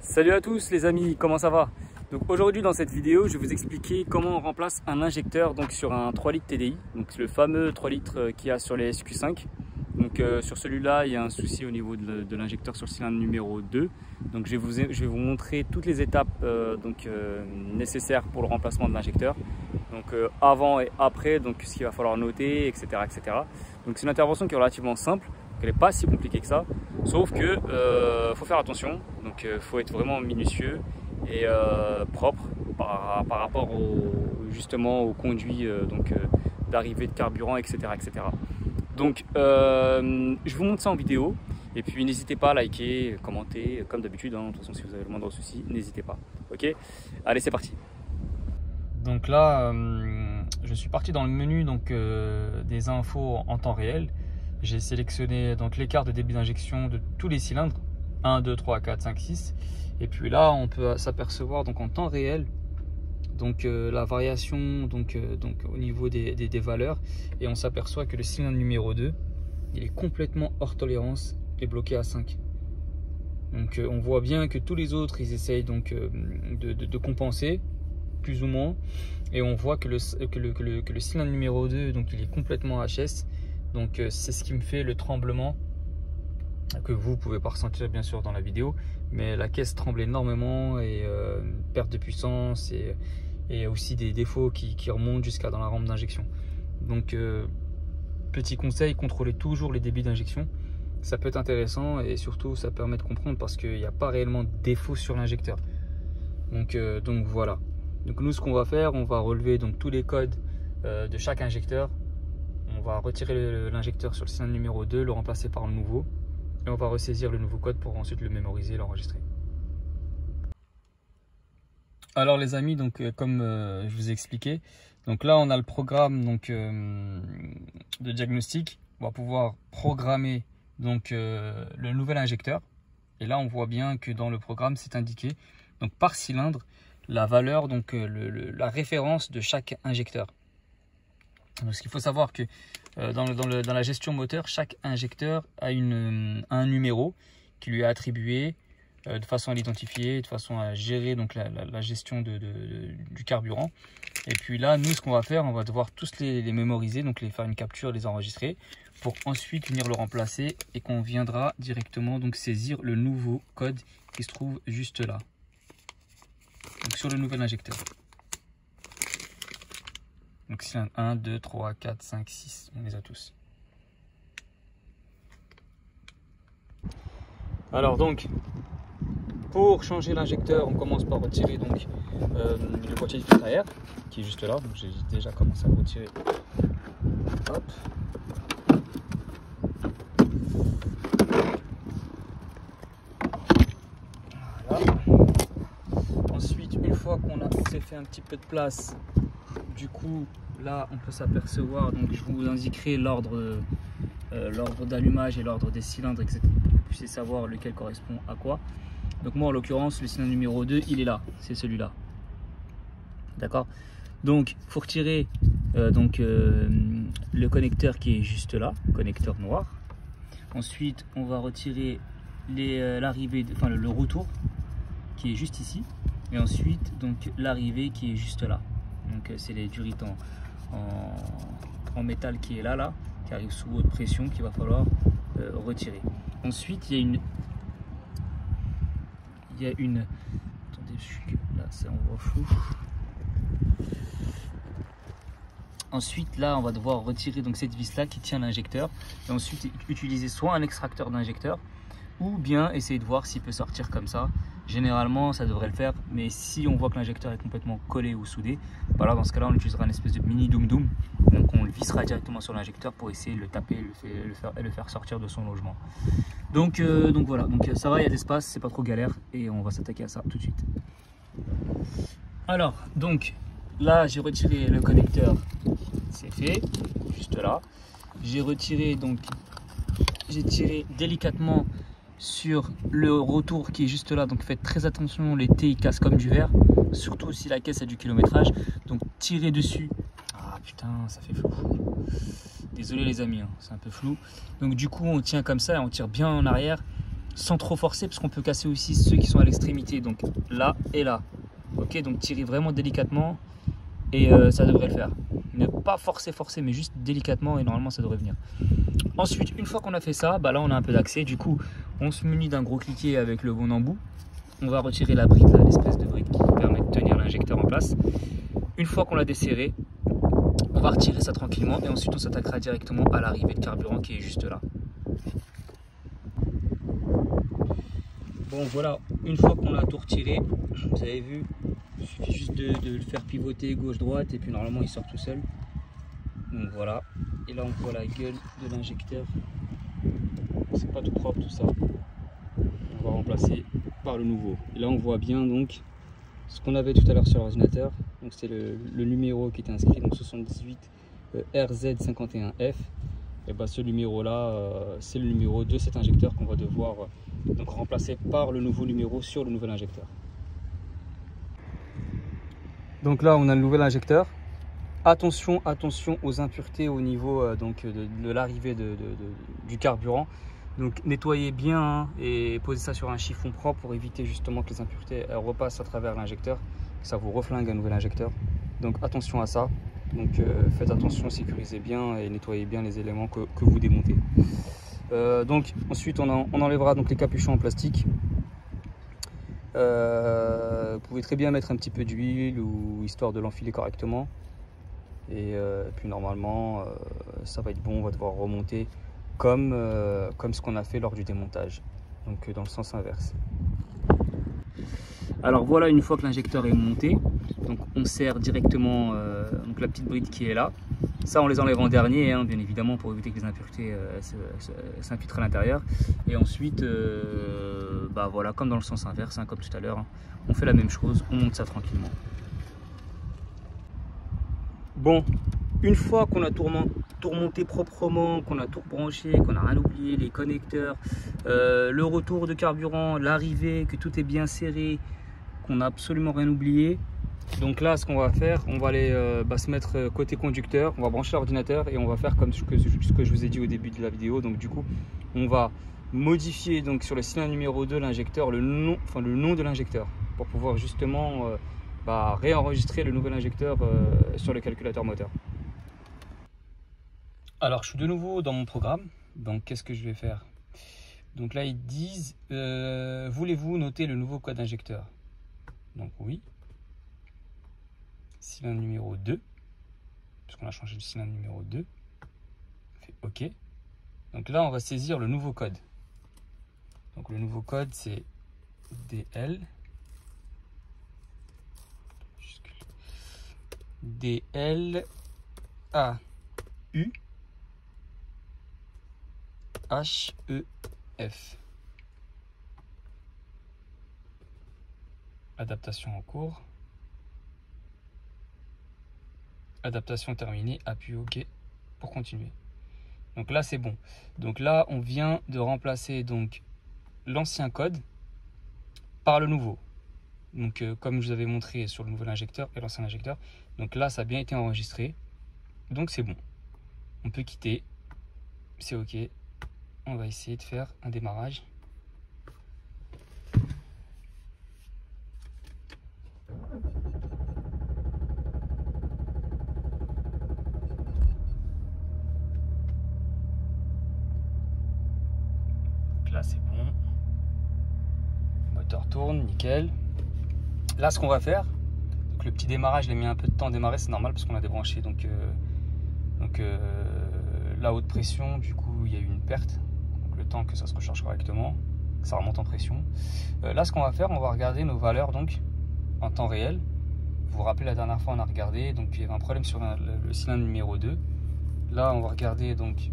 Salut à tous les amis, comment ça va? Donc aujourd'hui dans cette vidéo, je vais vous expliquer comment on remplace un injecteur donc sur un 3 litres TDI, donc le fameux 3 litres qu'il y a sur les SQ5. Donc sur celui-là, il y a un souci au niveau de l'injecteur sur le cylindre numéro 2. Donc je vais vous montrer toutes les étapes nécessaires pour le remplacement de l'injecteur. Donc avant et après, donc ce qu'il va falloir noter, etc. etc. Donc c'est une intervention qui est relativement simple. Elle n'est pas si compliquée que ça, sauf que faut faire attention, donc faut être vraiment minutieux et propre par rapport justement au conduit d'arrivée de carburant, etc. etc. Donc je vous montre ça en vidéo et puis n'hésitez pas à liker, commenter comme d'habitude, hein. De toute façon si vous avez le moindre souci, n'hésitez pas. Ok, allez c'est parti. Donc là je suis parti dans le menu des infos en temps réel. J'ai sélectionné donc l'écart de débit d'injection de tous les cylindres 1, 2, 3, 4, 5, 6 et puis là on peut s'apercevoir donc en temps réel la variation au niveau des valeurs, et on s'aperçoit que le cylindre numéro 2 il est complètement hors tolérance et bloqué à 5. Donc on voit bien que tous les autres ils essayent de compenser plus ou moins, et on voit que le cylindre numéro 2 donc il est complètement HS. Donc c'est ce qui me fait le tremblement que vous pouvez pas ressentir bien sûr dans la vidéo, mais la caisse tremble énormément et perte de puissance et aussi des défauts qui remontent jusqu'à dans la rampe d'injection. Donc petit conseil, contrôlez toujours les débits d'injection, ça peut être intéressant et surtout ça permet de comprendre parce qu'il n'y a pas réellement de défaut sur l'injecteur. Donc voilà. Donc nous ce qu'on va faire, on va relever donc tous les codes de chaque injecteur. On va retirer l'injecteur sur le cylindre numéro 2, le remplacer par le nouveau, et on va ressaisir le nouveau code pour ensuite le mémoriser et l'enregistrer. Alors les amis, comme je vous ai expliqué, donc là on a le programme de diagnostic. On va pouvoir programmer le nouvel injecteur, et là on voit bien que dans le programme c'est indiqué donc par cylindre la valeur, la référence de chaque injecteur. Donc, ce qu'il faut savoir que dans la gestion moteur, chaque injecteur a un numéro qui lui est attribué de façon à l'identifier, de façon à gérer la gestion du carburant. Et puis là, nous, ce qu'on va faire, on va devoir tous les mémoriser, donc les faire une capture, les enregistrer, pour ensuite venir le remplacer et qu'on viendra directement saisir le nouveau code qui se trouve juste là, donc sur le nouvel injecteur. Donc cylindre 1, 2, 3, 4, 5, 6, on les a tous. Alors pour changer l'injecteur, on commence par retirer le boîtier de filtre à air qui est juste là. Donc j'ai déjà commencé à le retirer. Hop. Voilà. Ensuite, une fois qu'on s'est fait un petit peu de place, du coup là on peut s'apercevoir, donc je vous indiquerai l'ordre d'allumage et l'ordre des cylindres, etc., pour que vous puissiez savoir lequel correspond à quoi. Donc moi en l'occurrence le cylindre numéro 2 il est là, c'est celui-là, d'accord. Donc il faut retirer le connecteur qui est juste là, connecteur noir. Ensuite on va retirer l'arrivée, le retour qui est juste ici, et ensuite l'arrivée qui est juste là. Donc c'est les durites en métal qui est là, qui arrive sous haute pression, qu'il va falloir retirer. Ensuite il y a une attendez, là c'est en voit flou. Ensuite là on va devoir retirer cette vis là qui tient l'injecteur, et ensuite utiliser soit un extracteur d'injecteur ou bien essayer de voir s'il peut sortir comme ça. Généralement ça devrait le faire, mais si on voit que l'injecteur est complètement collé ou soudé, voilà, dans ce cas là on utilisera une espèce de mini doum doum, donc on le vissera directement sur l'injecteur pour essayer de le taper et le faire sortir de son logement. Donc voilà, ça va, il y a de l'espace, c'est pas trop galère, et on va s'attaquer à ça tout de suite. Alors là j'ai retiré le connecteur, c'est fait, juste là. J'ai retiré j'ai tiré délicatement sur le retour qui est juste là, donc faites très attention, les T ils cassent comme du verre, surtout si la caisse a du kilométrage, donc tirez dessus. Ah putain, ça fait flou, désolé les amis, hein, c'est un peu flou. Donc du coup on tient comme ça, on tire bien en arrière sans trop forcer parce qu'on peut casser aussi ceux qui sont à l'extrémité, donc là et là. Ok, donc tirez vraiment délicatement et ça devrait le faire. Ne pas forcer, mais juste délicatement et normalement ça devrait venir. Ensuite, une fois qu'on a fait ça, bah là on a un peu d'accès, du coup on se munit d'un gros cliquet avec le bon embout. On va retirer la brique, l'espèce de brique qui permet de tenir l'injecteur en place. Une fois qu'on l'a desserré, on va retirer ça tranquillement et ensuite on s'attaquera directement à l'arrivée de carburant qui est juste là. Bon voilà, une fois qu'on a tout retiré, vous avez vu, il suffit juste de le faire pivoter gauche-droite et puis normalement il sort tout seul. Donc voilà, et là on voit la gueule de l'injecteur, c'est pas tout propre tout ça. On va remplacer par le nouveau. Et là on voit bien donc ce qu'on avait tout à l'heure sur l'ordinateur. Donc c'est le numéro qui était inscrit, donc 78 RZ51F. Et bah ce numéro là, c'est le numéro de cet injecteur qu'on va devoir donc remplacer par le nouveau numéro sur le nouvel injecteur. Donc là on a le nouvel injecteur. Attention aux impuretés au niveau donc de l'arrivée du carburant. Donc nettoyez bien hein, et posez ça sur un chiffon propre pour éviter justement que les impuretés repassent à travers l'injecteur, que ça vous reflingue un nouvel injecteur. Donc attention à ça. Donc faites attention, sécurisez bien et nettoyez bien les éléments que vous démontez. Donc ensuite on enlèvera donc les capuchons en plastique. Vous pouvez très bien mettre un petit peu d'huile ou histoire de l'enfiler correctement. Et puis normalement ça va être bon, on va devoir remonter comme ce qu'on a fait lors du démontage, donc dans le sens inverse. Alors voilà, une fois que l'injecteur est monté, donc on serre directement donc la petite bride qui est là. Ça on les enlève en dernier hein, bien évidemment pour éviter que les impuretés s'infiltrent à l'intérieur. Et ensuite bah voilà, comme dans le sens inverse hein, comme tout à l'heure hein, on fait la même chose, on monte ça tranquillement. Bon, une fois qu'on a tout remonté proprement, qu'on a tout branché, qu'on n'a rien oublié, les connecteurs, le retour de carburant, l'arrivée, que tout est bien serré, qu'on n'a absolument rien oublié. Donc là, ce qu'on va faire, on va aller se mettre côté conducteur, on va brancher l'ordinateur et on va faire comme ce que je vous ai dit au début de la vidéo. Donc du coup, on va modifier donc sur le cylindre numéro 2 l'injecteur, le nom de l'injecteur pour pouvoir justement réenregistrer le nouvel injecteur sur le calculateur moteur. Alors je suis de nouveau dans mon programme, donc qu'est-ce que je vais faire? Donc là ils disent voulez-vous noter le nouveau code injecteur? Donc oui, cylindre numéro 2, puisqu'on a changé le cylindre numéro 2, on fait OK. Donc là on va saisir le nouveau code. Donc le nouveau code c'est DL A U H E F. Adaptation en cours. Adaptation terminée, appuie OK pour continuer. Donc là c'est bon. Donc là on vient de remplacer donc l'ancien code par le nouveau. Donc comme je vous avais montré sur le nouvel injecteur et l'ancien injecteur. Donc là ça a bien été enregistré. Donc c'est bon. On peut quitter. C'est OK. On va essayer de faire un démarrage. Donc là c'est bon. Le moteur tourne, nickel. Là ce qu'on va faire, donc le petit démarrage il a mis un peu de temps à démarrer, c'est normal parce qu'on a débranché donc la haute pression, du coup il y a eu une perte, donc le temps que ça se recharge correctement, que ça remonte en pression. Là ce qu'on va faire, on va regarder nos valeurs donc en temps réel. Vous vous rappelez la dernière fois on a regardé, donc il y avait un problème sur le cylindre numéro 2. Là on va regarder donc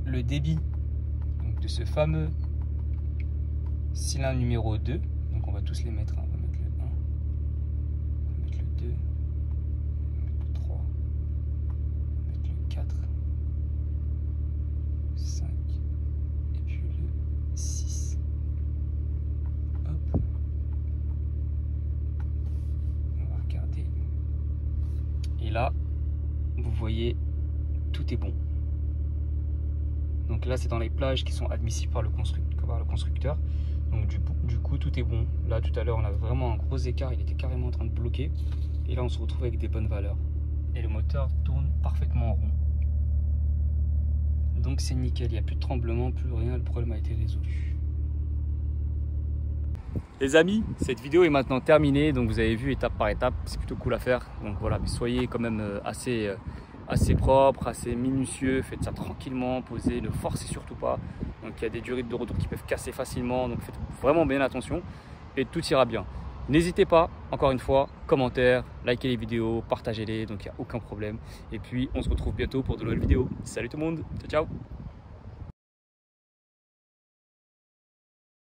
le débit donc, de ce fameux cylindre numéro 2. Donc on va tous les mettre, hein. On va mettre le 1, on va mettre le 2, on va mettre le 3, on va mettre le 4, 5 et puis le 6. Hop. On va regarder. Et là, vous voyez, tout est bon. Donc là c'est dans les plages qui sont admissibles par le constructeur, par le constructeur. Donc du coup tout est bon. Là tout à l'heure on avait vraiment un gros écart, il était carrément en train de bloquer. Et là on se retrouve avec des bonnes valeurs. Et le moteur tourne parfaitement en rond. Donc c'est nickel, il n'y a plus de tremblement, plus rien, le problème a été résolu. Les amis, cette vidéo est maintenant terminée, donc vous avez vu étape par étape, c'est plutôt cool à faire. Donc voilà, mais soyez quand même assez propre, assez minutieux, faites ça tranquillement, posez, ne forcez surtout pas. Donc il y a des durées de retour qui peuvent casser facilement, donc faites vraiment bien attention et tout ira bien. N'hésitez pas, encore une fois, commentaires, likez les vidéos, partagez-les, donc il n'y a aucun problème. Et puis on se retrouve bientôt pour de nouvelles vidéos. Salut tout le monde, ciao ciao.